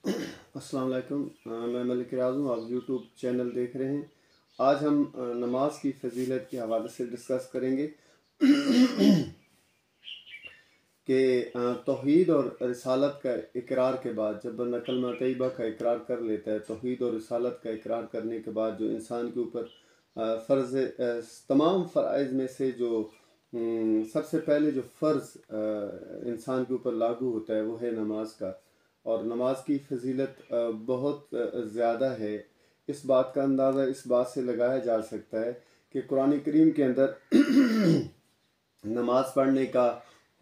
अस्सलाम वालेकुम। मैं मलिक रियाज़ हूँ। आप यूट्यूब चैनल देख रहे हैं। आज हम नमाज की फजीलत के हवाले से डिस्कस करेंगे कि तौहीद और रिसालत का इकरार के बाद जब बंदा कलमा तैयबा का इकरार कर लेता है, तौहीद और रिसालत का इकरार करने के बाद जो इंसान के ऊपर फ़र्ज़ तमाम फ़राइज़ में से जो सबसे पहले जो फ़र्ज़ इंसान के ऊपर लागू होता है वो है नमाज का। और नमाज की फजीलत बहुत ज़्यादा है। इस बात का अंदाज़ा इस बात से लगाया जा सकता है कि कुरान करीम के अंदर नमाज पढ़ने का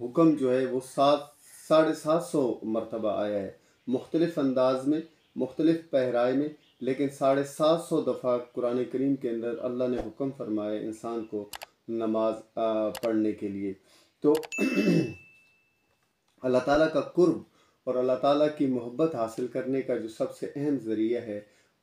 हुक्म जो है वो 750 मरतबा आया है, मुख्तलिफ़ अंदाज में, मुख्तलिफ़ पहराए में, लेकिन 750 दफ़ा कुरान करीम के अंदर अल्लाह ने हुक्म फरमाया इंसान को नमाज पढ़ने के लिए। तो अल्लाह ताला का कुर्ब और अल्लाह ताला की मोहब्बत हासिल करने का जो सबसे अहम ज़रिया है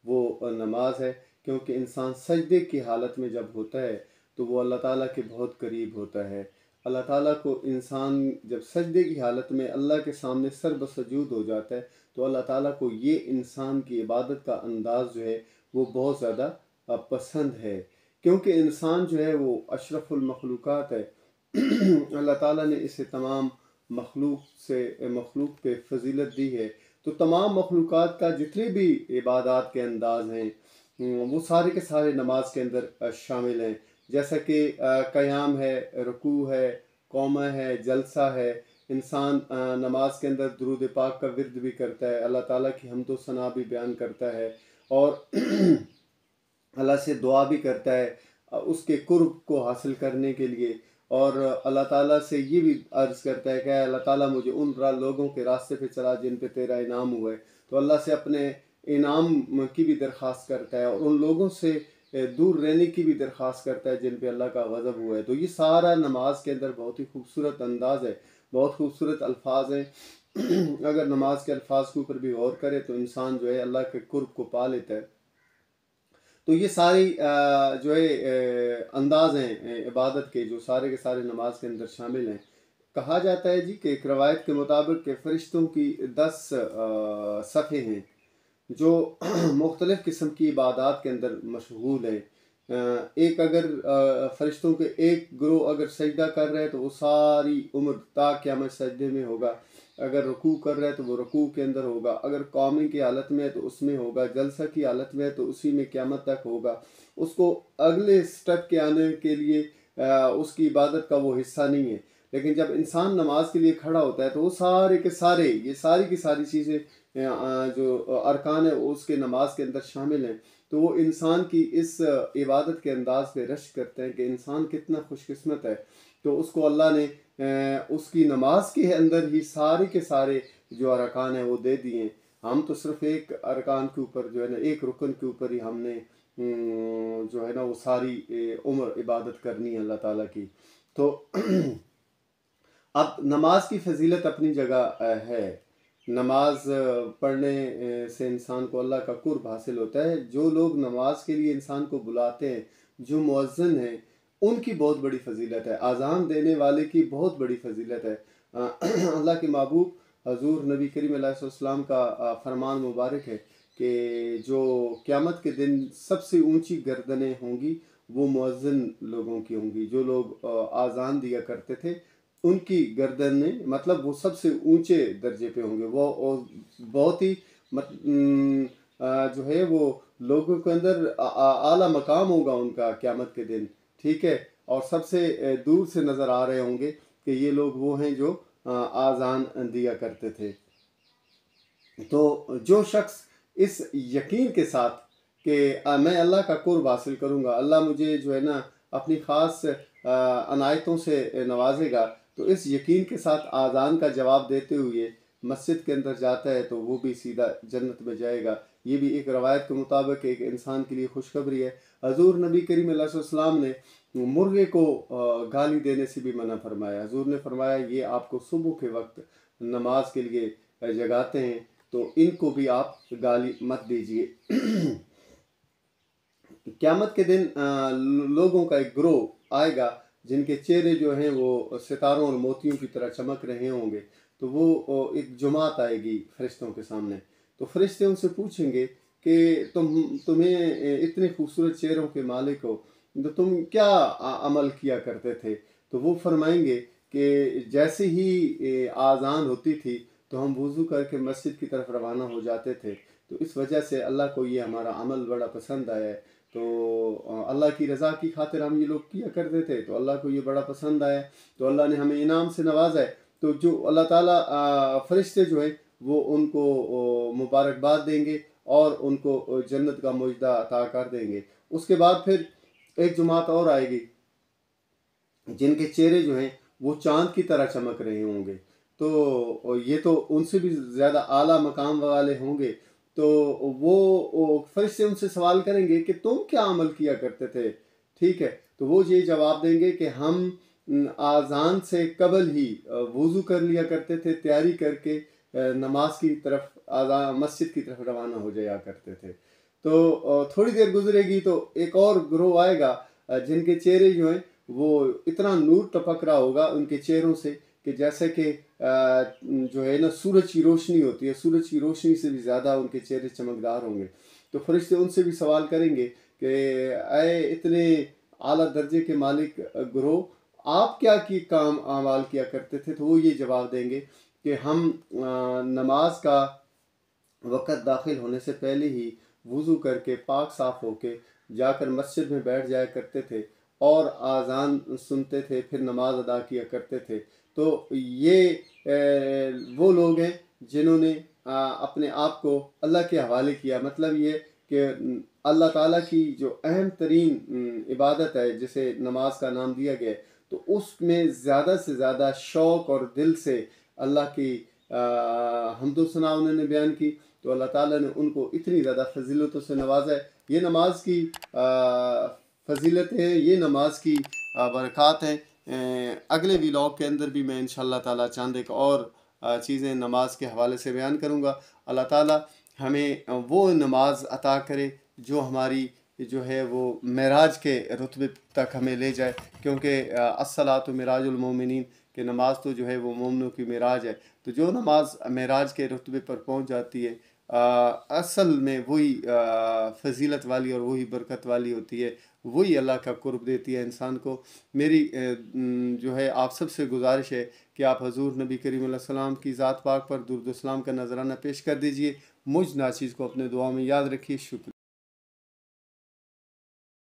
वो नमाज है, क्योंकि इंसान सजदे की हालत में जब होता है तो वो अल्लाह ताला के बहुत करीब होता है। अल्लाह ताला को इंसान जब सजदे की हालत में अल्लाह के सामने सर बसजूद हो जाता है तो अल्लाह ताला को ये इंसान की इबादत का अंदाज़ जो है वो बहुत ज़्यादा पसंद है, क्योंकि इंसान जो है वो अशरफुल मखलूक़ात है। अल्लाह ताला ने इसे तमाम मखलूक पे फजीलत दी है। तो तमाम मखलूक़ात का जितने भी इबादत के अंदाज हैं वो सारे के सारे नमाज के अंदर शामिल हैं। जैसा कि क़याम है, रुकू है, कौमा है, जलसा है। इंसान नमाज के अंदर दुरूद पाक का विर्द भी करता है, अल्लाह ताला की हम्द व सना भी बयान करता है और अल्लाह से दुआ भी करता है उसके कुर्ब को हासिल करने के लिए। और अल्लाह ताला से ये भी अर्ज़ करता है कि अल्लाह ताला मुझे उन लोगों के रास्ते पे चला जिन पे तेरा इनाम हुआ है। तो अल्लाह से अपने इनाम की भी दरख्वास्त करता है और उन लोगों से दूर रहने की भी दरख्वास्त करता है जिन पे अल्लाह का गज़ब हुआ है। तो ये सारा नमाज के अंदर बहुत ही खूबसूरत अंदाज़ है, बहुत खूबसूरत अल्फाज हैं। अगर नमाज के अल्फाज के ऊपर भी गौर करे तो इंसान जो है अल्लाह के कुर्ब को पा लेता है। तो ये सारी जो है अंदाज हैं इबादत के, जो सारे के सारे नमाज के अंदर शामिल हैं। कहा जाता है जी कि एक रवायत के मुताबिक के फ़रिश्तों की 10 सफ़े हैं जो मुख्तलिफ़ किस्म की इबादत के अंदर मशगूल है। एक अगर फ़रिश्तों के एक ग्रोह अगर सजदा कर रहे हैं तो वो सारी उम्र ता क़यामत सजदे में होगा। अगर रुकू कर रहा है तो वो रुकू के अंदर होगा। अगर कौमी की हालत में है तो उसमें होगा। जलसा की हालत में है तो उसी में क़यामत तक होगा। उसको अगले स्टेप के आने के लिए उसकी इबादत का वो हिस्सा नहीं है। लेकिन जब इंसान नमाज के लिए खड़ा होता है तो वो सारे के सारे ये सारी की सारी चीज़ें जो अरकान है उसके नमाज के अंदर शामिल हैं। तो वो इंसान की इस इबादत के अंदाज पे रश्क करते हैं कि इंसान कितना खुशकिस्मत है। तो उसको अल्लाह ने उसकी नमाज के अंदर ही सारे के सारे जो अरकान है वो दे दिए। हम तो सिर्फ एक अरकान के ऊपर जो है ना, एक रुकन के ऊपर ही हमने जो है ना वो सारी उम्र इबादत करनी है अल्लाह ताला की। तो अब नमाज की फजीलत अपनी जगह है। नमाज पढ़ने से इंसान को अल्लाह का कुर्ब हासिल होता है। जो लोग नमाज के लिए इंसान को बुलाते हैं, जो मुअज्जिन हैं, उनकी बहुत बड़ी फजीलत है। आज़ान देने वाले की बहुत बड़ी फजीलत है। अल्लाह के महबूब हजूर नबी करीम अलैहिस्सलाम का फरमान मुबारक है कि जो क़यामत के दिन सबसे ऊंची गर्दनें होंगी वो मुअज्जिन लोगों की होंगी। जो लोग आज़ान दिया करते थे उनकी गर्दनें मतलब वो सबसे ऊंचे दर्जे पे होंगे। वो बहुत ही जो है वो लोगों के अंदर आला मकाम होगा उनका क़यामत के दिन, ठीक है। और सबसे दूर से नज़र आ रहे होंगे कि ये लोग वो हैं जो आज़ान दिया करते थे। तो जो शख्स इस यकीन के साथ कि मैं अल्लाह का कुर्ब हासिल करूँगा, अल्लाह मुझे जो है ना अपनी ख़ास अनायतों से नवाजेगा, तो इस यकीन के साथ आज़ान का जवाब देते हुए मस्जिद के अंदर जाता है तो वो भी सीधा जन्नत में जाएगा। ये भी एक रवायत के मुताबिक एक इंसान के लिए खुशखबरी है। हजूर नबी करीम अलैहिस्सलाम ने मुर्गे को गाली देने से भी मना फरमाया। हजूर ने फरमाया ये आपको सुबह के वक्त नमाज के लिए जगाते हैं तो इनको भी आप गाली मत दीजिए। क़यामत के दिन लोगों का एक ग्रोह आएगा जिनके चेहरे जो हैं वो सितारों और मोतियों की तरह चमक रहे होंगे। तो वो एक जुमात आएगी फरिश्तों के सामने। तो फरिश्ते उनसे पूछेंगे कि तुम्हें इतने खूबसूरत चेहरों के मालिक हो, तो तुम क्या अमल किया करते थे? तो वो फरमाएंगे कि जैसे ही आज़ान होती थी तो हम वज़ू करके मस्जिद की तरफ रवाना हो जाते थे। तो इस वजह से अल्लाह को ये हमारा अमल बड़ा पसंद आया है। तो अल्लाह की रज़ा की खातिर हम ये लोग किया करते थे, तो अल्लाह को ये बड़ा पसंद आया, तो अल्लाह ने हमें इनाम से नवाजा है। तो जो अल्लाह ताला फरिश्ते जो है वो उनको मुबारकबाद देंगे और उनको जन्नत का मुजदा अता कर देंगे। उसके बाद फिर एक जमात और आएगी जिनके चेहरे जो हैं वो चाँद की तरह चमक रहे होंगे। तो ये तो उनसे भी ज़्यादा आला मकाम वाले होंगे। तो वो फरिश्ते उनसे सवाल करेंगे कि तुम क्या अमल किया करते थे? ठीक है, तो वो ये जवाब देंगे कि हम आज़ान से कबल ही वज़ू कर लिया करते थे, तैयारी करके नमाज की तरफ मस्जिद की तरफ रवाना हो जाया करते थे। तो थोड़ी देर गुजरेगी तो एक और ग्रोह आएगा जिनके चेहरे जो हैं वो इतना नूर टपक रहा होगा उनके चेहरों से कि जैसे कि जो है ना सूरज की रोशनी होती है, सूरज की रोशनी से भी ज़्यादा उनके चेहरे चमकदार होंगे। तो फरिश्ते उनसे भी सवाल करेंगे कि अय इतने आला दर्जे के मालिक ग्रोह, आप क्या की काम अमाल किया करते थे? तो वो ये जवाब देंगे कि हम नमाज का वक़्त दाखिल होने से पहले ही वज़ू करके पाक साफ़ होके जाकर मस्जिद में बैठ जाया करते थे और आज़ान सुनते थे, फिर नमाज अदा किया करते थे। तो ये वो लोग हैं जिन्होंने अपने आप को अल्लाह के हवाले किया। मतलब ये कि अल्लाह ताला की जो अहम तरीन इबादत है जिसे नमाज का नाम दिया गया है, तो उसमें ज़्यादा से ज़्यादा शौक़ और दिल से अल्लाह की हम्दो सना उन्होंने बयान की। तो अल्लाह ताला ने उनको इतनी ज़्यादा फजीलतों से नवाजा है। ये नमाज की फजीलतें हैं, ये नमाज की बरक़ात हैं। अगले व्लॉग के अंदर भी मैं इंशाअल्लाह ताला चंद एक और चीज़ें नमाज के हवाले से बयान करूँगा। अल्लाह ताला हमें वो नमाज अता करे जो हमारी जो है वो मेराज के रुतबे तक हमें ले जाए, क्योंकि अस्सलातु मिराजुल मोमिनीन कि नमाज तो जो है वो मोमिनों की मेराज है। तो जो नमाज मेराज के रुतबे पर पहुँच जाती है असल में वही फजीलत वाली और वही बरकत वाली होती है, वही अल्लाह का कुर्ब देती है इंसान को। मेरी जो है आप सब से गुजारिश है कि आप हजूर नबी करीम अलैहि सलाम की ज़ात पाक पर दुरूद व सलाम का नजराना पेश कर दीजिए। मुझ नाचीज़ को अपने दुआ में याद रखिए। शुक्रिया।